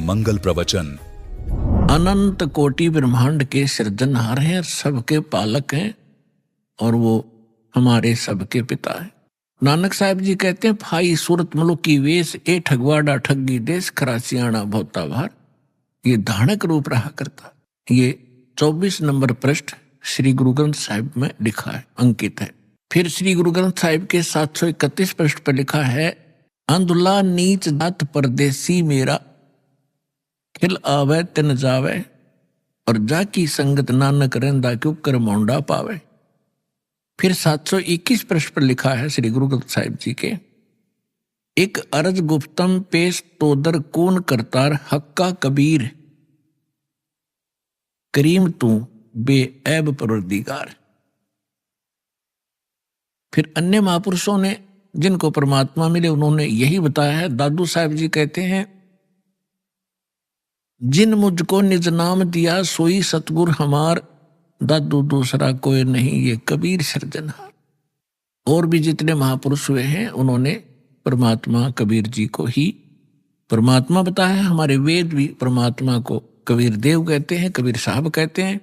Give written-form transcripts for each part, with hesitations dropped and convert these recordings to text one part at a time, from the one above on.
मंगल प्रवचन। अनंत कोटि ब्रह्मांड के सृजनहार हैं, सबके पालक हैं और वो हमारे सबके पिता है। नानक साहब जी कहते हैं, फाई सूरत मलुकी वेश ए ठगवाड़ा ठगी देश खरासियाना भोता भार। ये धानक रूप रहा करता। ये 24 नंबर पृष्ठ श्री गुरु ग्रंथ साहिब में लिखा है, अंकित है। फिर श्री गुरु ग्रंथ साहिब के 731 पृष्ठ पर लिखा है, अंधुला नीच जात परदेसी मेरा, खिल आवे तिन जावे और जाकी संगत नानक रहंदा क्यों कर मोंडा पावे। फिर 721 पृष्ठ पर लिखा है श्री गुरु ग्रंथ साहिब जी के, एक अर्ज गुप्तम पेश तोदर कौन करतार हक्का कबीर, करीम तू बेऐब परवरदिगार। फिर अन्य महापुरुषों ने जिनको परमात्मा मिले उन्होंने यही बताया है। दादू साहब जी कहते हैं, जिन मुझको निज नाम दिया सोई सतगुर हमार, दादू दूसरा कोई नहीं ये कबीर सृजनहार। और भी जितने महापुरुष हुए हैं उन्होंने परमात्मा कबीर जी को ही परमात्मा बताया। हमारे वेद भी परमात्मा को कबीर देव कहते हैं, कबीर साहब कहते हैं,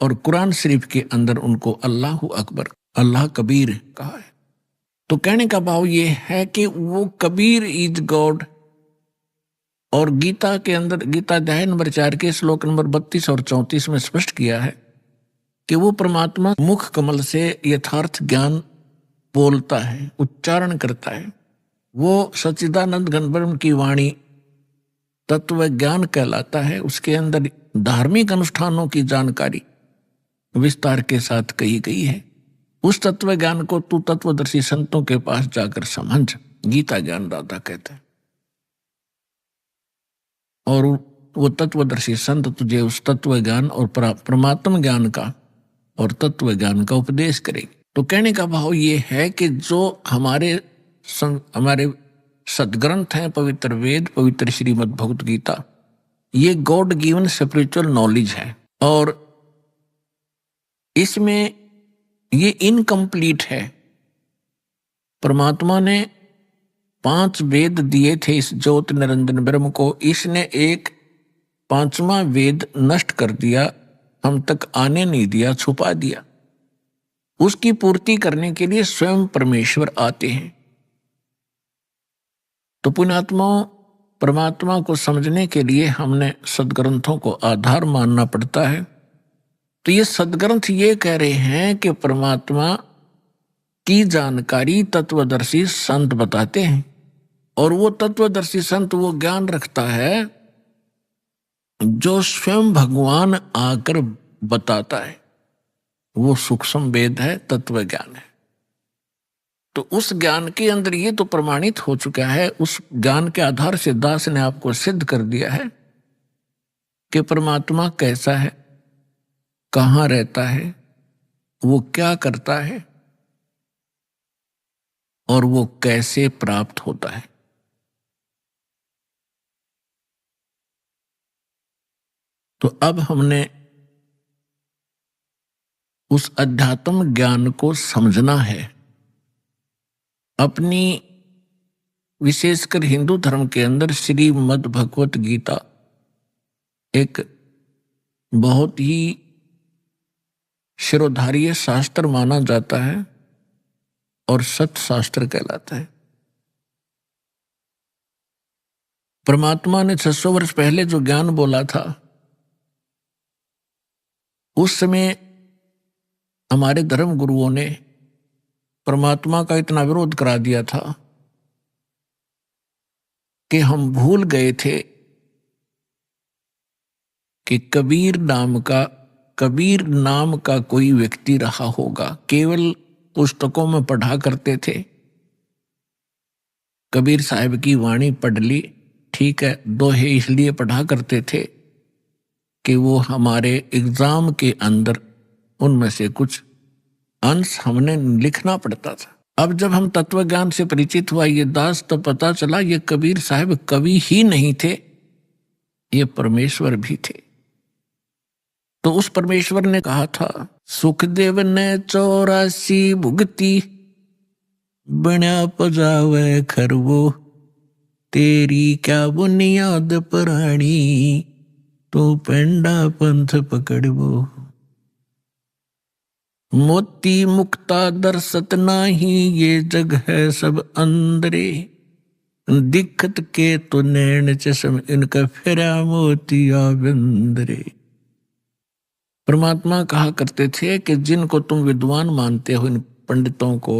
और कुरान शरीफ के अंदर उनको अल्लाह अकबर, अल्लाह कबीर कहा है। तो कहने का भाव ये है कि वो कबीर इज गॉड। और गीता के अंदर, गीता अध्याय नंबर 4 के श्लोक नंबर 32 और 34 में स्पष्ट किया है कि वो परमात्मा मुख कमल से यथार्थ ज्ञान बोलता है, उच्चारण करता है। वो सच्चिदानंद घन ब्रह्म की वाणी तत्व ज्ञान कहलाता है। उसके अंदर धार्मिक अनुष्ठानों की जानकारी विस्तार के साथ कही गई है। उस तत्व ज्ञान को तू तत्वदर्शी संतों के पास जाकर समझ, गीता ज्ञान दाता कहते हैं। और वो तत्वदर्शी संत तुझे उस तत्व ज्ञान और परमात्म ज्ञान का और तत्व ज्ञान का उपदेश करेगी। तो कहने का भाव ये है कि जो हमारे सदग्रंथ हैं, पवित्र वेद, पवित्र श्रीमद् भगवत गीता, ये गॉड गिवन स्पिरिचुअल नॉलेज है। और इसमें ये इनकम्प्लीट है। परमात्मा ने 5 वेद दिए थे इस ज्योत निरंजन ब्रह्म को, इसने एक 5वां वेद नष्ट कर दिया, हम तक आने नहीं दिया, छुपा दिया। उसकी पूर्ति करने के लिए स्वयं परमेश्वर आते हैं। तो पुण्यात्माओं, परमात्मा को समझने के लिए हमने सदग्रंथों को आधार मानना पड़ता है। तो ये सदग्रंथ ये कह रहे हैं कि परमात्मा की जानकारी तत्वदर्शी संत बताते हैं, और वो तत्वदर्शी संत वो ज्ञान रखता है जो स्वयं भगवान आकर बताता है। वो सूक्ष्म वेद है, तत्व ज्ञान है। तो उस ज्ञान के अंदर ये तो प्रमाणित हो चुका है, उस ज्ञान के आधार से दास ने आपको सिद्ध कर दिया है कि परमात्मा कैसा है, कहाँ रहता है, वो क्या करता है और वो कैसे प्राप्त होता है। तो अब हमने उस अध्यात्म ज्ञान को समझना है। अपनी विशेषकर हिंदू धर्म के अंदर श्रीमद् भगवत गीता एक बहुत ही शिरोधार्य शास्त्र माना जाता है और सत शास्त्र कहलाता है। परमात्मा ने 600 वर्ष पहले जो ज्ञान बोला था, उस समय हमारे धर्म गुरुओं ने परमात्मा का इतना विरोध करा दिया था कि हम भूल गए थे कि कबीर नाम का कोई व्यक्ति रहा होगा। केवल पुस्तकों में पढ़ा करते थे, कबीर साहब की वाणी पढ़ ली, ठीक है, दोहे इसलिए पढ़ा करते थे कि वो हमारे एग्जाम के अंदर उनमें से कुछ अंश हमने लिखना पड़ता था। अब जब हम तत्व ज्ञान से परिचित हुआ ये दास, तो पता चला ये कबीर साहब कवि ही नहीं थे, ये परमेश्वर भी थे। तो उस परमेश्वर ने कहा था, सुखदेव ने 84 भुगती, बण्या पजावे खरवो, तेरी क्या बुनियाद पुरानी, तू पेंडा पंथ पकड़बो। मोती मुक्ता दर्शत नाही, ये जग है सब अंदरे, दिखत के तो नैन चश्म, इनका फिरा मोतिया बिंदरे। परमात्मा कहा करते थे कि जिनको तुम विद्वान मानते हो, इन पंडितों को,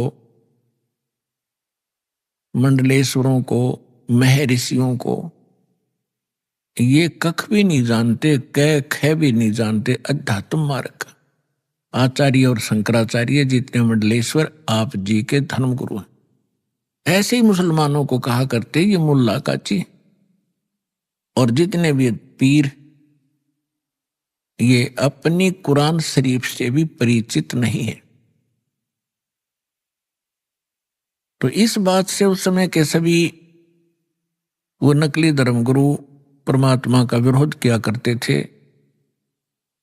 मंडलेश्वरों को, महर्षियों को, ये कख भी नहीं जानते, कै ख भी नहीं जानते, अध्यात्म मार्ग का। आचार्य और शंकराचार्य जितने मंडलेश्वर आप जी के धर्मगुरु हैं, ऐसे ही मुसलमानों को कहा करते ये मुल्ला काची। और जितने भी पीर ये अपनी कुरान शरीफ से भी परिचित नहीं है। तो इस बात से उस समय के सभी वो नकली धर्मगुरु परमात्मा का विरोध किया करते थे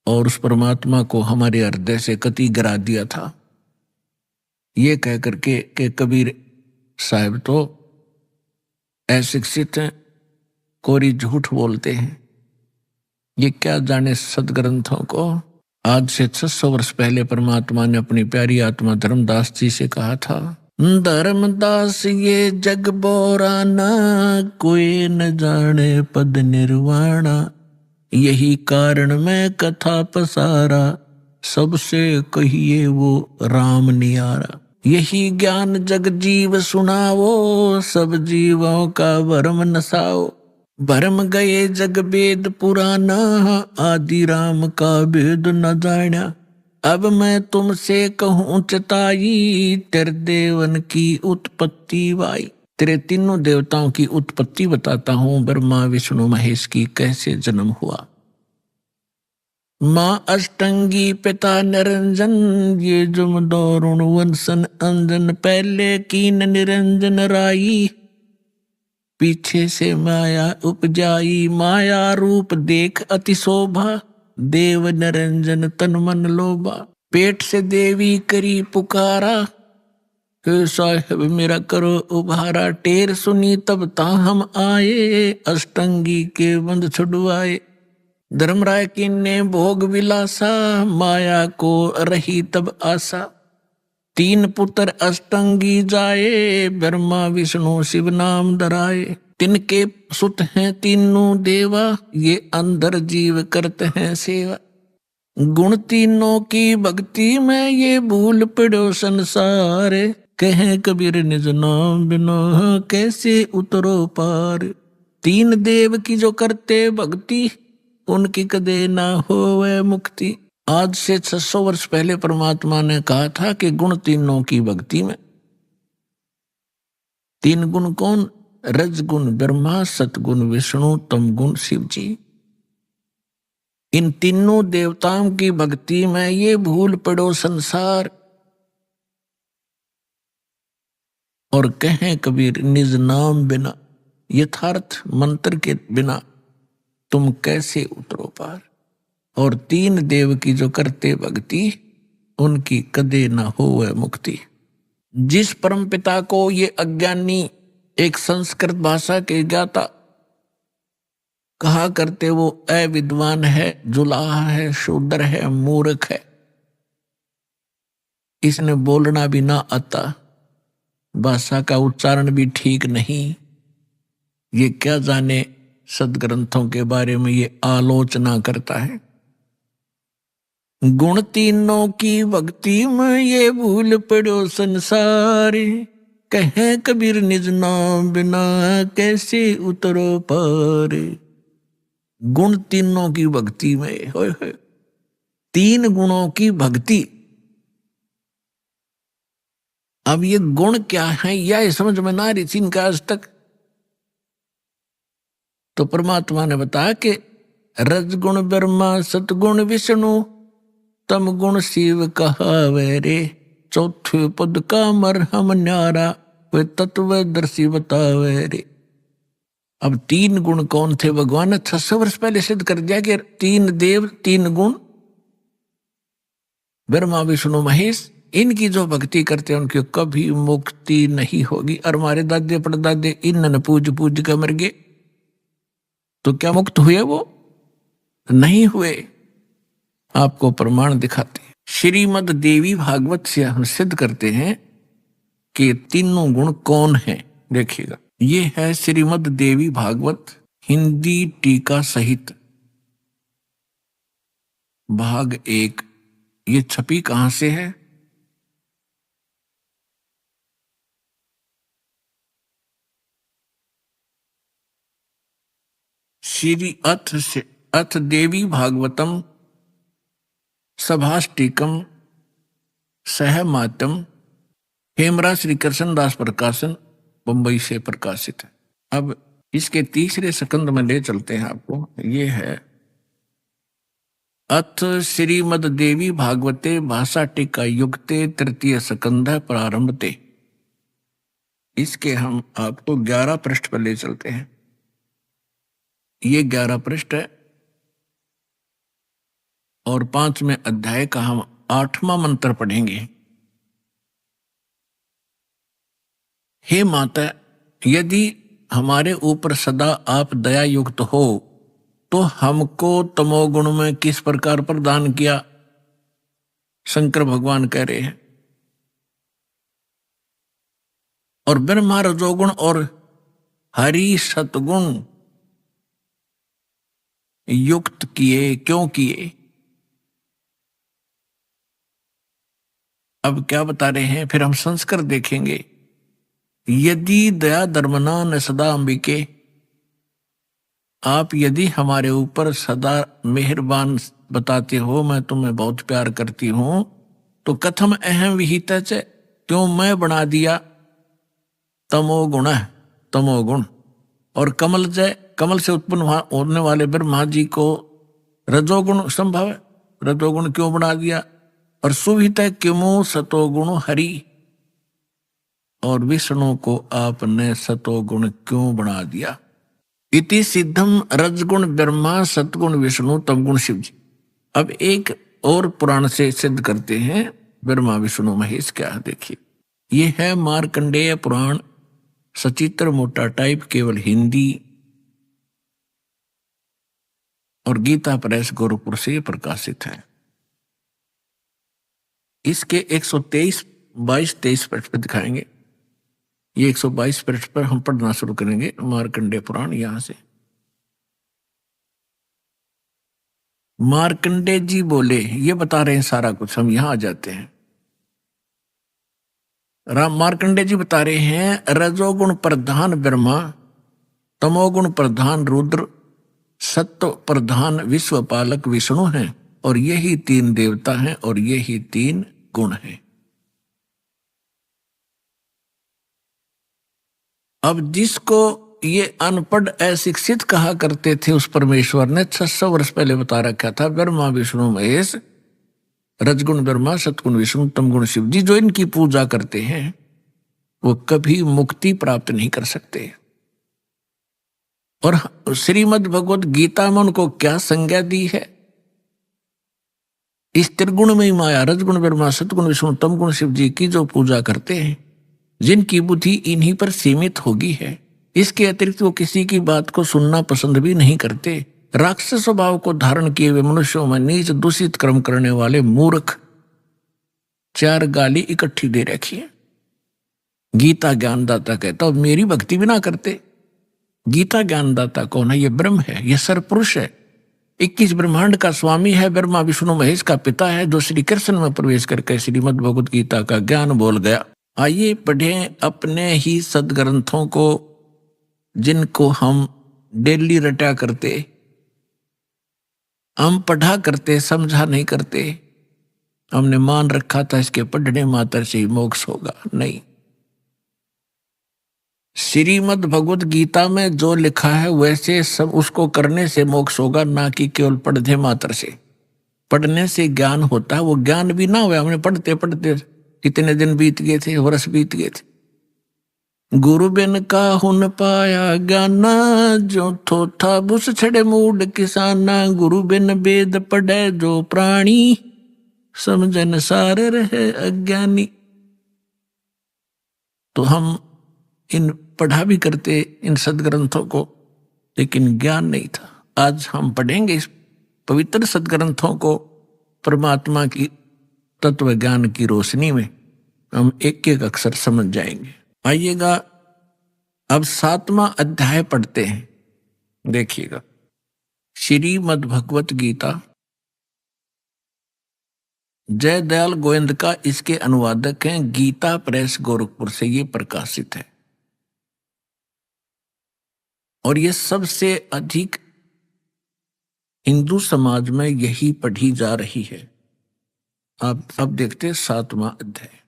और उस परमात्मा को हमारे हृदय से कति गिरा दिया था, ये कह करके कि कबीर साहब तो अशिक्षित हैं, कोरी झूठ बोलते हैं, ये क्या जाने सदग्रंथों को। आज से 600 वर्ष पहले परमात्मा ने अपनी प्यारी आत्मा धर्मदास जी से कहा था, धर्मदास ये जग बोराना, कोई न जाने पद निर्वाणा, यही कारण मैं कथा पसारा, सबसे कहिए वो राम नियारा। यही ज्ञान जग जीव सुनावो, सब जीवों का भरम नसाओ, भरम गए जग वेद पुराना, आदि राम का वेद न जाना। अब मैं तुमसे कहूँ चताई, तेरे देवन की उत्पत्ति वाई। तेरे तीनों देवताओं की उत्पत्ति बताता हूँ, ब्रह्मा विष्णु महेश की कैसे जन्म हुआ। माँ अष्टंगी पिता निरंजन, ये जुम दौरुण वंशन अंजन, पहले कीन निरंजन राई, पीछे से माया उपजाई। माया रूप देख अति शोभा, देव निरंजन तन मन लोभा। पेट से देवी करी पुकारा, हे साहिब मेरा करो उभारा। टेर सुनी तब ताहम आए, अष्टंगी के बंध छुड़वाए। धर्मराय की ने भोग विलासा, माया को रही तब आशा। 3 पुत्र अष्टंगी जाए, ब्रह्मा विष्णु शिव नाम धराए। तिनके सुत हैं तीनों देवा, ये अंदर जीव करते हैं सेवा। गुण तीनों की भक्ति में, ये भूल पड़ो संसार। कहें कबीर निज नाम बिना, कैसे उतरो पार। 3 देव की जो करते भक्ति, उनकी कदे ना होवे मुक्ति। आज से 600 वर्ष पहले परमात्मा ने कहा था कि गुण तीनों की भक्ति में। 3 गुण कौन? रजगुण ब्रह्मा, सतगुण विष्णु, तम गुण शिव जी। इन तीनों देवताओं की भक्ति में ये भूल पड़ो संसार। और कहें कबीर निज नाम बिना, यथार्थ मंत्र के बिना तुम कैसे उतरो पार। और 3 देव की जो करते भक्ति, उनकी कदे ना होवे मुक्ति। जिस परम पिता को ये अज्ञानी, एक संस्कृत भाषा के ज्ञाता कहा करते, वो अविद्वान है, जुलाहा है, शूद्र है, मूर्ख है, इसने बोलना भी ना आता, भाषा का उच्चारण भी ठीक नहीं, ये क्या जाने सदग्रंथों के बारे में ये आलोचना करता है। गुण तीनों की भक्ति में, ये भूल पड़ो संसार। कहें कबीर निज नाम बिना, कैसे उतरो पार। गुण तीनों की भक्ति में, होय होय, 3 गुणों की भक्ति। अब ये गुण क्या है, यह समझ में ना रही थी इनका आज तक। तो परमात्मा ने बताया कि रजगुण ब्रह्मा, सतगुण विष्णु, तम गुण शिव कहावे रे। चौथे पद का मरहम न्यारा, वे तत्वदर्शी बतावे रे। अब 3 गुण कौन थे? भगवान ने 600 वर्ष पहले सिद्ध कर दिया कि 3 देव 3 गुण, ब्रह्मा विष्णु महेश, इनकी जो भक्ति करते हैं उनकी कभी मुक्ति नहीं होगी। और हमारे दादे परदादे इन पूज पूज कर मर गए, तो क्या मुक्त हुए? वो नहीं हुए। आपको प्रमाण दिखाते हैं। श्रीमद देवी भागवत से हम सिद्ध करते हैं कि तीनों गुण कौन है। देखिएगा, ये है श्रीमद देवी भागवत हिंदी टीका सहित भाग 1। ये छपी कहां से है? श्री अथ देवी भागवतम सभाष्टिकम सहमातम हेमरा श्री कृष्णदास प्रकाशन बंबई से प्रकाशित है। अब इसके तीसरे स्कंद में ले चलते हैं आपको। ये है अथ श्रीमद देवी भागवते भाषा टीका युक्ते तृतीय स्कंध प्रारंभते। इसके हम आपको 11 पृष्ठ पर ले चलते हैं। ये 11 पृष्ठ है और 5वें अध्याय का हम 8वां मंत्र पढ़ेंगे। हे माता, यदि हमारे ऊपर सदा आप दया युक्त हो तो हमको तमोगुण में किस प्रकार प्रदान किया? शंकर भगवान कह रहे हैं। और ब्रह्मा रजोगुण और हरि सतगुण युक्त किए, क्यों किए? अब क्या बता रहे हैं? फिर हम संस्कार देखेंगे। यदि दया धर्मना न सदा अंबिके, आप यदि हमारे ऊपर सदा मेहरबान बताते हो, मैं तुम्हें बहुत प्यार करती हूं, तो कथम अहम विहित, क्यों मैं बना दिया तमोगुण, तमोगुण। और कमल जय, कमल से उत्पन्न होने वाले ब्रह्मा जी को रजोगुण संभव है, रजोगुण क्यों बना दिया? और सुविहित क्यों सतोगुण हरि, और विष्णु को आपने सतोगुण क्यों बना दिया? इति सिद्धम रजगुण ब्रह्मा सतगुण विष्णु तमगुण शिव जी। अब एक और पुराण से सिद्ध करते हैं ब्रह्मा विष्णु महेश क्या है। देखिए, ये है मार्कंडेय पुराण, सचित्र मोटा टाइप, केवल हिंदी, और गीता प्रेस गोरखपुर से प्रकाशित है। इसके 123, 22, 23 पृष्ठ पर दिखाएंगे। ये 122 पृष्ठ पर हम पढ़ना शुरू करेंगे मार्कंडेय पुराण। यहां से मार्कंडेय जी बोले, ये बता रहे हैं सारा कुछ। हम यहां आ जाते हैं। राम मार्कंडेय जी बता रहे हैं, रजोगुण प्रधान ब्रह्मा, तमोगुण प्रधान रुद्र, सत्व प्रधान विश्वपालक विष्णु हैं, और यही 3 देवता हैं, और यही 3 गुण हैं। अब जिसको ये अनपढ़ अशिक्षित कहा करते थे, उस परमेश्वर ने 600 वर्ष पहले बता रखा था, ब्रह्मा विष्णु महेश, रजगुण ब्रह्मा सतगुण विष्णु तमगुण शिव जी, जो इनकी पूजा करते हैं वो कभी मुक्ति प्राप्त नहीं कर सकते। और श्रीमद् भगवत गीता में उनको क्या संज्ञा दी है? इस त्रिगुण में ही माया, रजगुण ब्रह्मा सतगुण विष्णु तमगुण शिव जी की जो पूजा करते हैं, जिनकी बुद्धि इन्हीं पर सीमित होगी है, इसके अतिरिक्त वो किसी की बात को सुनना पसंद भी नहीं करते। राक्षस स्वभाव को धारण किए हुए मनुष्यों में नीच दूषित कर्म करने वाले मूर्ख 4 गाली इकट्ठी दे रखी है। गीता ज्ञानदाता कहता, और मेरी भक्ति भी ना करते। गीता ज्ञानदाता कौन है? ये ब्रह्म है, ये सरपुरुष है, 21 ब्रह्मांड का स्वामी है, ब्रह्मा विष्णु महेश का पिता है, जो श्री कृष्ण में प्रवेश करके श्रीमद् भगवत गीता का ज्ञान बोल गया। आइए पढ़ें अपने ही सदग्रंथों को, जिनको हम डेली रटा करते, हम पढ़ा करते, समझा नहीं करते। हमने मान रखा था इसके पढ़ने मात्र से ही मोक्ष होगा। नहीं, श्रीमद् भगवत गीता में जो लिखा है वैसे सब उसको करने से मोक्ष होगा, ना कि केवल पढ़ने मात्र से। पढ़ने से ज्ञान होता है, वो ज्ञान भी ना हुआ। हमने पढ़ते पढ़ते कितने दिन बीत गए थे, वर्ष बीत गए थे। गुरु बिन का हुन पाया ज्ञाना, जो थोथा बुस छड़े मूड किसाना। गुरु बिन वेद पढ़े जो प्राणी, समझन सार रहे अज्ञानी। तो हम इन पढ़ा भी करते इन सदग्रंथों को, लेकिन ज्ञान नहीं था। आज हम पढ़ेंगे इस पवित्र सदग्रंथों को परमात्मा की तत्व ज्ञान की रोशनी में, हम एक एक अक्षर समझ जाएंगे। आइएगा, अब 7वां अध्याय पढ़ते हैं। देखिएगा, श्रीमद् भगवत गीता, जय दयाल गोविंद का इसके अनुवादक हैं, गीता प्रेस गोरखपुर से ये प्रकाशित है। और ये सबसे अधिक हिंदू समाज में यही पढ़ी जा रही है। आप अब देखते हैं 7वां अध्याय।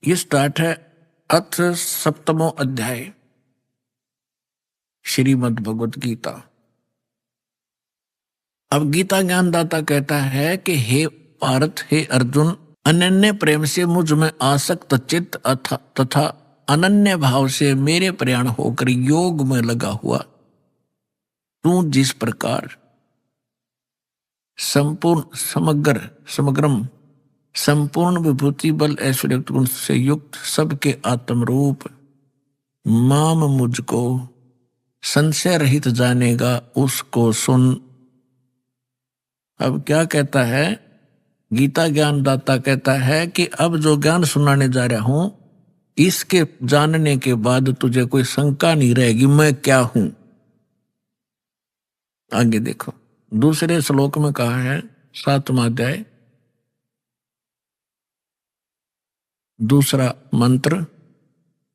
ये स्टार्ट है अथ 7वां अध्याय श्रीमद् भगवत गीता। अब गीता ज्ञानदाता कहता है कि हे पार्थ, हे अर्जुन, अनन्य प्रेम से मुझ में आसक्त चित्त तथा अनन्य भाव से मेरे प्रयाण होकर योग में लगा हुआ तू जिस प्रकार समग्रम संपूर्ण विभूति बल ऐश्वर्य गुण से युक्त सबके आत्म रूप माम मुझको संशय रहित जानेगा, उसको सुन। अब क्या कहता है गीता ज्ञानदाता? कहता है कि अब जो ज्ञान सुनाने जा रहा हूं, इसके जानने के बाद तुझे कोई शंका नहीं रहेगी मैं क्या हूं। आगे देखो, दूसरे श्लोक में कहा है 7वां अध्याय दूसरा मंत्र,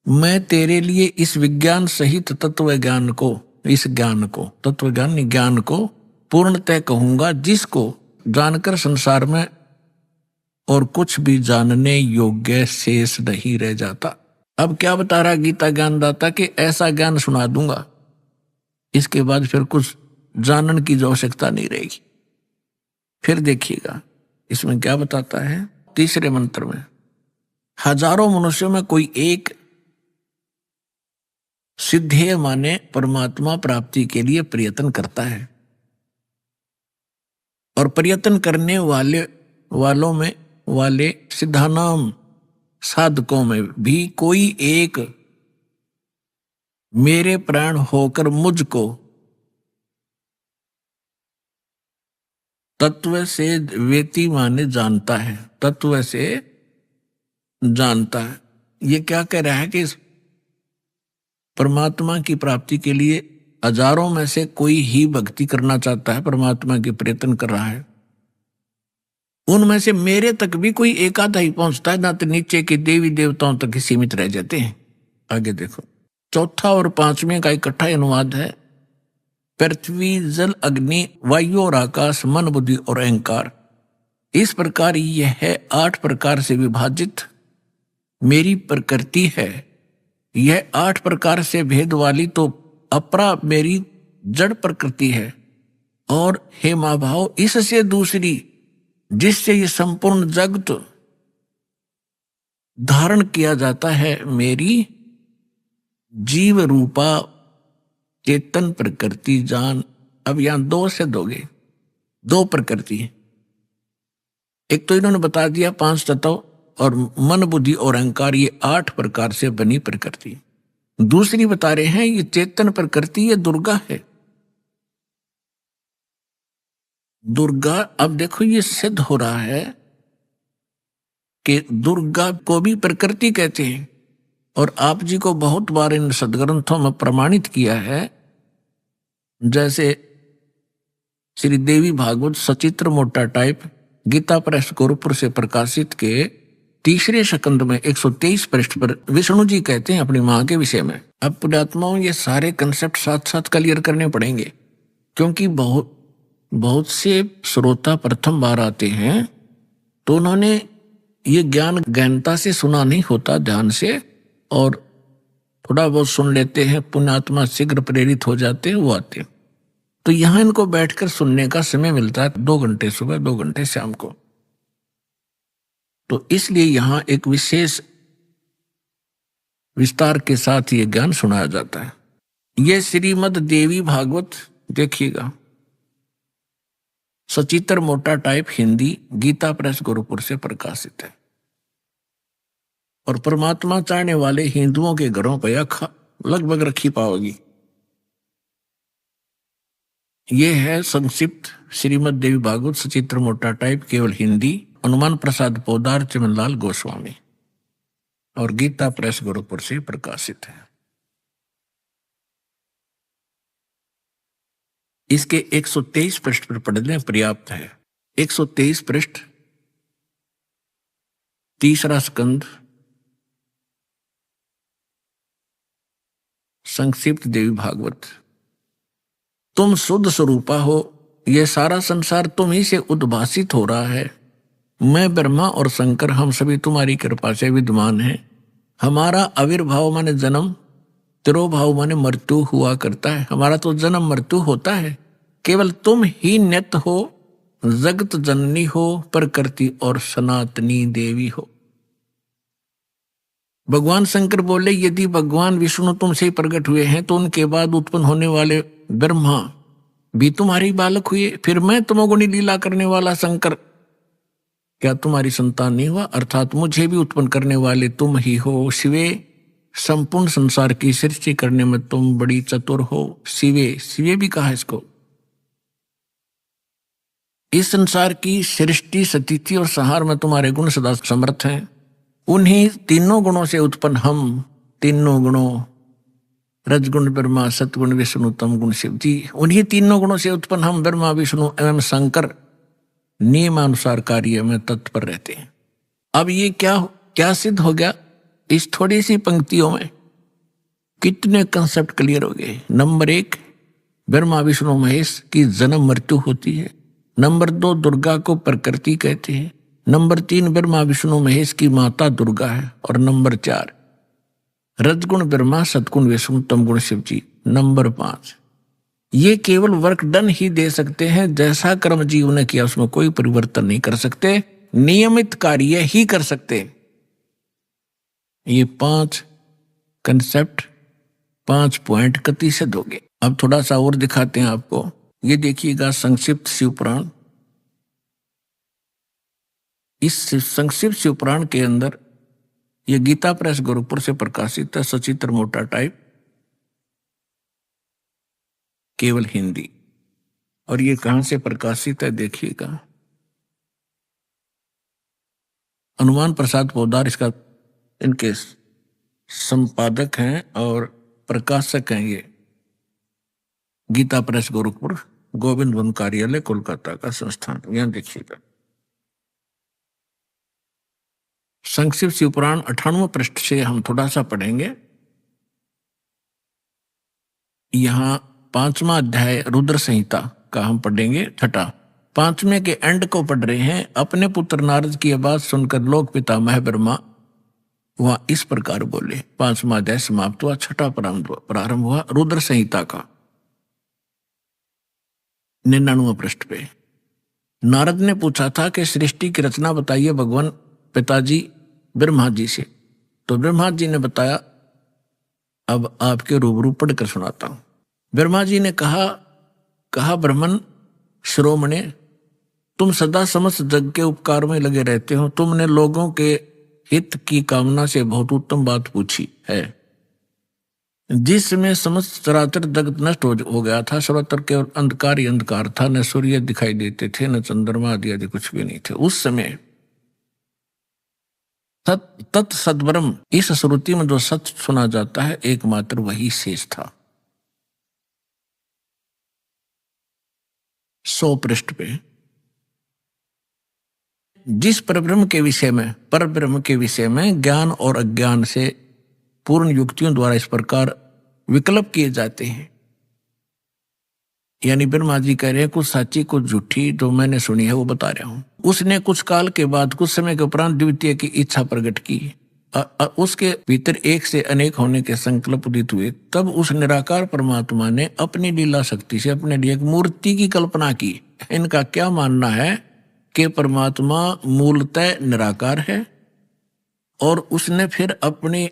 मैं तेरे लिए इस विज्ञान सहित तत्व ज्ञान को, इस ज्ञान को, तत्व ज्ञान नहीं, ज्ञान को पूर्णतः कहूंगा, जिसको जानकर संसार में और कुछ भी जानने योग्य शेष नहीं रह जाता। अब क्या बता रहा गीता ज्ञानदाता कि ऐसा ज्ञान सुना दूंगा, इसके बाद फिर कुछ जानने की आवश्यकता नहीं रहेगी। फिर देखिएगा इसमें क्या बताता है तीसरे मंत्र में, हजारों मनुष्यों में कोई एक सिद्धेय माने परमात्मा प्राप्ति के लिए प्रयत्न करता है, और प्रयत्न करने वालों में वाले सिद्धानाम साधकों में भी कोई एक मेरे प्राण होकर मुझको तत्व से वेति माने जानता है, तत्व से जानता है। ये क्या कह रहा है कि परमात्मा की प्राप्ति के लिए हजारों में से कोई ही भक्ति करना चाहता है, परमात्मा की प्रयत्न कर रहा है, उनमें से मेरे तक भी कोई एक आधा ही पहुंचता है, ना तो नीचे के देवी देवताओं तक ही सीमित रह जाते हैं। आगे देखो, चौथा और 5वें का इकट्ठा अनुवाद है, पृथ्वी जल अग्नि वायु और आकाश मन बुद्धि और अहंकार, इस प्रकार यह है 8 प्रकार से विभाजित मेरी प्रकृति है। यह 8 प्रकार से भेद वाली तो अपरा मेरी जड़ प्रकृति है, और हे महाभाव इससे दूसरी जिससे ये संपूर्ण जगत धारण किया जाता है मेरी जीव रूपा चेतन प्रकृति जान। अब यहां 2 से दोगे, 2 प्रकृति है। एक तो इन्होंने बता दिया 5 तत्व और मन बुद्धि और अहंकार, ये 8 प्रकार से बनी प्रकृति। दूसरी बता रहे हैं ये चेतन प्रकृति, ये दुर्गा है। दुर्गा, अब देखो ये सिद्ध हो रहा है कि दुर्गा को भी प्रकृति कहते हैं, और आप जी को बहुत बार इन सदग्रंथों में प्रमाणित किया है। जैसे श्री देवी भागवत सचित्र मोटा टाइप गीता प्रेस गोरखपुर से प्रकाशित के तीसरे स्कंद में 123 पृष्ठ पर विष्णु जी कहते हैं अपनी मां के विषय में। अब पुण्यात्माओं ये सारे कंसेप्ट साथ साथ क्लियर करने पड़ेंगे, क्योंकि बहुत से श्रोता प्रथम बार आते हैं तो उन्होंने ये ज्ञान गहनता से सुना नहीं होता ध्यान से, और थोड़ा बहुत सुन लेते हैं, पुण्यात्मा शीघ्र प्रेरित हो जाते हैं, वो आते हैं। तो यहां इनको बैठकर सुनने का समय मिलता है 2 घंटे सुबह, 2 घंटे शाम को। तो इसलिए यहां एक विशेष विस्तार के साथ ये ज्ञान सुनाया जाता है। ये श्रीमद देवी भागवत देखिएगा, सचित्र मोटा टाइप हिंदी, गीता प्रेस गोरखपुर से प्रकाशित है। और परमात्मा चाहने वाले हिंदुओं के घरों पर यह लगभग रखी पाओगी। ये है संक्षिप्त श्रीमद देवी भागवत सचित्र मोटा टाइप, केवल हिंदी, हनुमान प्रसाद पोदार, चमनलाल गोस्वामी, और गीता प्रेस गोरखपुर से प्रकाशित है। इसके 123 पृष्ठ पर पढ़ने पर्याप्त है। 123 पृष्ठ, तीसरा स्कंद, संक्षिप्त देवी भागवत। तुम शुद्ध स्वरूपा हो, यह सारा संसार तुम ही से उद्भासित हो रहा है। मैं ब्रह्मा और शंकर हम सभी तुम्हारी कृपा से विद्यमान हैं। हमारा आविर्भाव माने जन्म, तिरोभाव माने मृत्यु हुआ करता है। हमारा तो जन्म मृत्यु होता है, केवल तुम ही नित्य हो, जगत जननी हो, प्रकृति और सनातनी देवी हो। भगवान शंकर बोले, यदि भगवान विष्णु तुमसे ही प्रकट हुए हैं तो उनके बाद उत्पन्न होने वाले ब्रह्मा भी तुम्हारी बालक हुए, फिर मैं तमोगुणी लीला करने वाला शंकर क्या तुम्हारी संतान नहीं हुआ? अर्थात मुझे भी उत्पन्न करने वाले तुम ही हो। शिवे, संपूर्ण संसार की सृष्टि करने में तुम बड़ी चतुर हो। शिवे, शिवे भी कहा इसको। इस संसार की सृष्टि, स्थिति और संहार में तुम्हारे गुण सदा समर्थ हैं। उन्हीं तीनों गुणों से उत्पन्न हम, तीनों गुणों, रजगुण ब्रह्मा, सतगुण विष्णु, तम गुण शिव जी, उन्हीं तीनों गुणों से उत्पन्न हम ब्रह्मा, विष्णु एवं शंकर नियमानुसार कार्य में तत्पर रहते हैं। अब ये क्या सिद्ध हो गया? इस थोड़ी सी पंक्तियों में कितने कंसेप्ट क्लियर हो गए। नंबर 1, ब्रह्मा विष्णु महेश की जन्म मृत्यु होती है। नंबर 2, दुर्गा को प्रकृति कहते हैं। नंबर 3, ब्रह्मा विष्णु महेश की माता दुर्गा है। और नंबर 4, रजगुण ब्रह्मा, सतगुण विष्णु, तमगुण शिव जी। नंबर 5, ये केवल वर्क डन ही दे सकते हैं, जैसा कर्म जीव ने किया उसमें कोई परिवर्तन नहीं कर सकते, नियमित कार्य ही कर सकते। ये 5 कंसेप्ट, 5 पॉइंट कति सिद्ध हो गए। अब थोड़ा सा और दिखाते हैं आपको। ये देखिएगा संक्षिप्त शिवपुराण। इस संक्षिप्त शिवपुराण के अंदर ये गीता प्रेस गोरखपुर से प्रकाशित है, सचित्र मोटा टाइप, केवल हिंदी। और ये कहां से प्रकाशित है देखिएगा, हनुमान प्रसाद पोदार इसका, इनके संपादक हैं और प्रकाशक हैं। ये गीता प्रेस गोरखपुर, गोविंद वन कार्यालय, कोलकाता का संस्थान। यहां देखिएगा संक्षिप्त शिवपुराण 98 पृष्ठ से हम थोड़ा सा पढ़ेंगे। यहां 5वां अध्याय रुद्र संहिता का हम पढ़ेंगे, 6ठा। 5वें के एंड को पढ़ रहे हैं। अपने पुत्र नारद की आवाज सुनकर लोक पितामह ब्रह्मा वह इस प्रकार बोले। 5वां अध्याय समाप्त हुआ, 6ठा प्रारंभ हुआ रुद्र संहिता का 99 पृष्ठ पे। नारद ने पूछा था कि सृष्टि की रचना बताइए भगवान पिताजी ब्रह्मा जी से। तो ब्रह्मा जी ने बताया, अब आपके रूबरू पढ़कर सुनाता हूं। ब्रह्मा जी ने कहा ब्राह्मण श्रोमणे, तुम सदा समस्त जग के उपकार में लगे रहते हो। तुमने लोगों के हित की कामना से बहुत उत्तम बात पूछी है। जिसमें समस्त चराचर जगत नष्ट हो गया था, सर्वत्र केवल अंधकार ही अंधकार था, न सूर्य दिखाई देते थे, न चंद्रमा आदि कुछ भी नहीं थे। उस समय तत् सद्ब्रह्म, इस श्रुति में जो सत्य सुना जाता है एकमात्र वही शेष था। 100 पृष्ठ पे जिस परब्रह्म के विषय में ज्ञान और अज्ञान से पूर्ण युक्तियों द्वारा इस प्रकार विकल्प किए जाते हैं, यानी ब्रह्मा जी कह रहे हैं कुछ सच्ची कुछ झूठी, जो मैंने सुनी है वो बता रहा हूं। उसने कुछ काल के बाद, कुछ समय के उपरांत द्वितीय की इच्छा प्रकट की। उसके भीतर एक से अनेक होने के संकल्प उदित हुए। तब उस निराकार परमात्मा ने अपनी लीला शक्ति से अपने लिए एक मूर्ति की कल्पना की। इनका क्या मानना है कि परमात्मा मूलतः निराकार है और उसने फिर अपने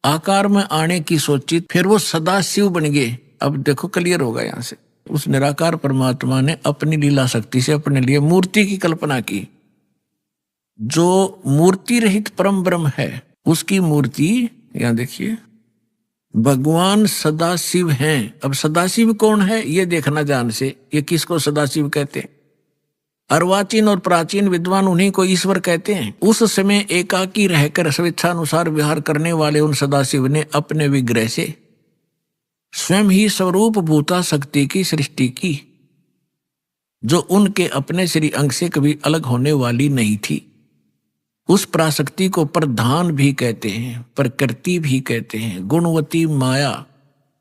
आकार में आने की सोची, फिर वो सदा शिव बन गए। अब देखो क्लियर होगा यहाँ से। उस निराकार परमात्मा ने अपनी लीला शक्ति से अपने लिए मूर्ति की कल्पना की। जो मूर्ति रहित परम ब्रह्म है उसकी मूर्ति, यहाँ देखिए, भगवान सदाशिव हैं। अब सदाशिव कौन है ये देखना ध्यान से। ये किसको सदाशिव कहते हैं? अर्वाचीन और प्राचीन विद्वान उन्हीं को ईश्वर कहते हैं। उस समय एकाकी रहकर स्वेच्छानुसार विहार करने वाले उन सदाशिव ने अपने विग्रह से स्वयं ही स्वरूप भूता शक्ति की सृष्टि की, जो उनके अपने श्री अंग से कभी अलग होने वाली नहीं थी। उस प्राशक्ति को प्रधान भी कहते हैं, प्रकृति भी कहते हैं, गुणवती माया,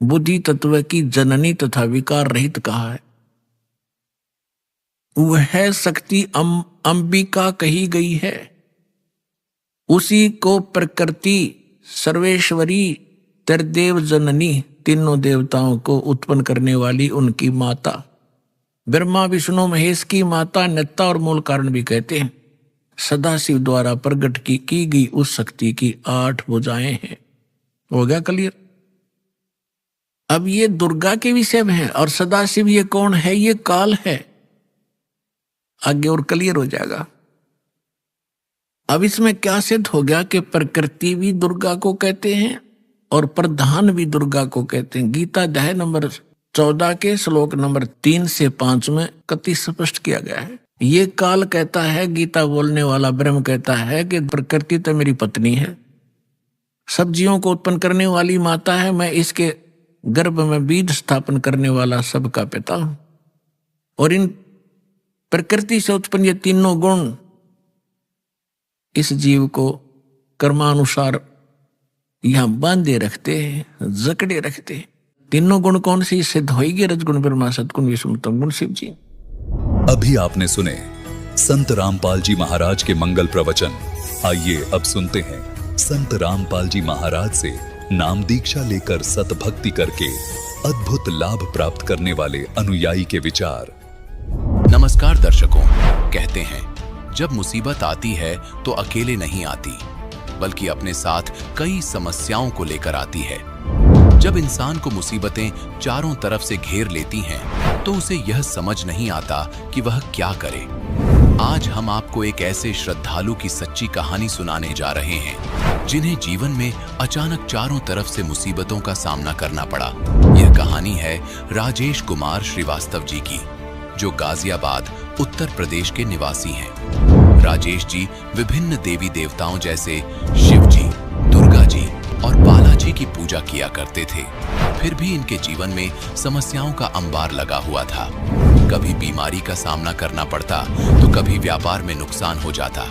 बुद्धि तत्व की जननी तथा विकार रहित कहा है। वह शक्ति अंबिका कही गई है। उसी को प्रकृति, सर्वेश्वरी, त्रिदेव जननी, तीनों देवताओं को उत्पन्न करने वाली उनकी माता, ब्रह्मा विष्णु महेश की माता, नेता और मूल कारण भी कहते हैं। सदाशिव द्वारा प्रकट की गई उस शक्ति की 8 भुजाएं हैं। हो गया क्लियर? अब ये दुर्गा के विषय में है और सदाशिव ये कौन है? ये काल है। आगे और क्लियर हो जाएगा। अब इसमें क्या सिद्ध हो गया कि प्रकृति भी दुर्गा को कहते हैं और प्रधान भी दुर्गा को कहते हैं। गीता अध्याय नंबर 14 के श्लोक नंबर 3 से 5 में कति स्पष्ट किया गया है। ये काल कहता है, गीता बोलने वाला ब्रह्म कहता है कि प्रकृति तो मेरी पत्नी है, सब जीवों को उत्पन्न करने वाली माता है, मैं इसके गर्भ में बीज स्थापन करने वाला सबका पिता हूं। और इन प्रकृति से उत्पन्न ये तीनों गुण इस जीव को कर्मानुसार यहां बांधे रखते हैं, जकड़े रखते हैं। तीनों गुण कौन सी सिद्ध होगी? रजगुण, ब्रह्मा, सतगुण, विष्णु, तमगुण, शिव जी। अभी आपने सुने संत रामपाल जी महाराज के मंगल प्रवचन। आइए अब सुनते हैं संत रामपाल जी महाराज से नाम दीक्षा लेकर सतभक्ति करके अद्भुत लाभ प्राप्त करने वाले अनुयायी के विचार। नमस्कार दर्शकों, कहते हैं जब मुसीबत आती है तो अकेले नहीं आती, बल्कि अपने साथ कई समस्याओं को लेकर आती है। जब इंसान को मुसीबतें चारों तरफ से घेर लेती हैं, तो उसे यह समझ नहीं आता कि वह क्या करे। आज हम आपको एक ऐसे श्रद्धालु की सच्ची कहानी सुनाने जा रहे हैं, जिन्हें जीवन में अचानक चारों तरफ से मुसीबतों का सामना करना पड़ा। यह कहानी है राजेश कुमार श्रीवास्तव जी की, जो गाजियाबाद, उत्तर प्रदेश के निवासी हैं। राजेश जी विभिन्न देवी देवताओं जैसे शिव जी, दुर्गा जी और बालाजी की पूजा किया करते थे। फिर भी इनके जीवन में समस्याओं का अंबार लगा हुआ था। कभी बीमारी का सामना करना पड़ता तो कभी व्यापार में नुकसान हो जाता।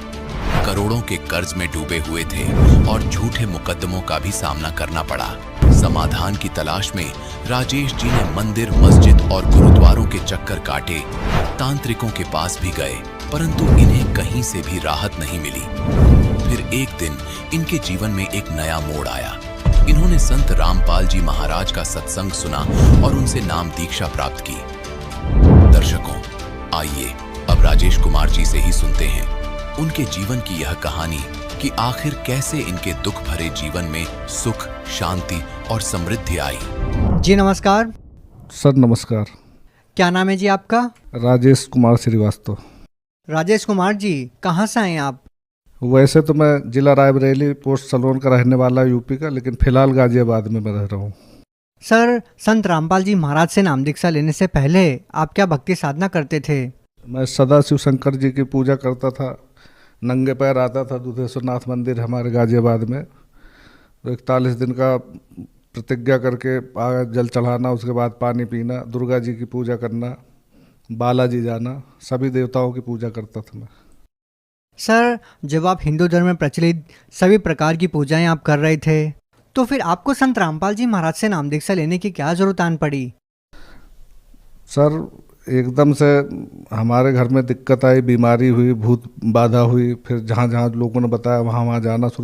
करोड़ों के कर्ज में डूबे हुए थे और झूठे मुकदमों का भी सामना करना पड़ा। समाधान की तलाश में राजेश जी ने मंदिर, मस्जिद और गुरुद्वारों के चक्कर काटे, तांत्रिकों के पास भी गए, परंतु इन्हें कहीं से भी राहत नहीं मिली। फिर एक दिन इनके जीवन में एक नया मोड़ आया। इन्होंने संत रामपाल जी महाराज का सत्संग सुना और उनसे नाम दीक्षा प्राप्त की। दर्शकों, आइए अब राजेश कुमार जी से ही सुनते हैं उनके जीवन की यह कहानी कि आखिर कैसे इनके दुख भरे जीवन में सुख, शांति और समृद्धि आई। जी नमस्कार। सर नमस्कार। क्या नाम है जी आपका? राजेश कुमार श्रीवास्तव। राजेश कुमार जी, कहाँ से आए आप? वैसे तो मैं जिला रायबरेली, पोस्ट सलोन का रहने वाला यूपी का, लेकिन फिलहाल गाजियाबाद में मैं रह रहा हूँ। सर, संत रामपाल जी महाराज से नाम दीक्षा लेने से पहले आप क्या भक्ति साधना करते थे? मैं सदाशिव शंकर जी की पूजा करता था। नंगे पैर आता था दुधेश्वरनाथ मंदिर हमारे गाजियाबाद में, तो 41 दिन का प्रतिज्ञा करके जल चढ़ाना, उसके बाद पानी पीना, दुर्गा जी की पूजा करना, बालाजी जाना, सभी देवताओं की पूजा करता था मैं। सर, जब आप हिंदू धर्म में प्रचलित सभी प्रकार की पूजाएं आप कर रहे थे, तो फिर आपको संत रामपाल जी महाराज से नाम दीक्षा लेने की क्या जरूरत आन पड़ी? सर, एकदम से हमारे घर में दिक्कत आई, बीमारी हुई, भूत बाधा हुई, फिर जहाँ जहाँ लोगों ने बताया वहाँ वहाँ जाना शुरू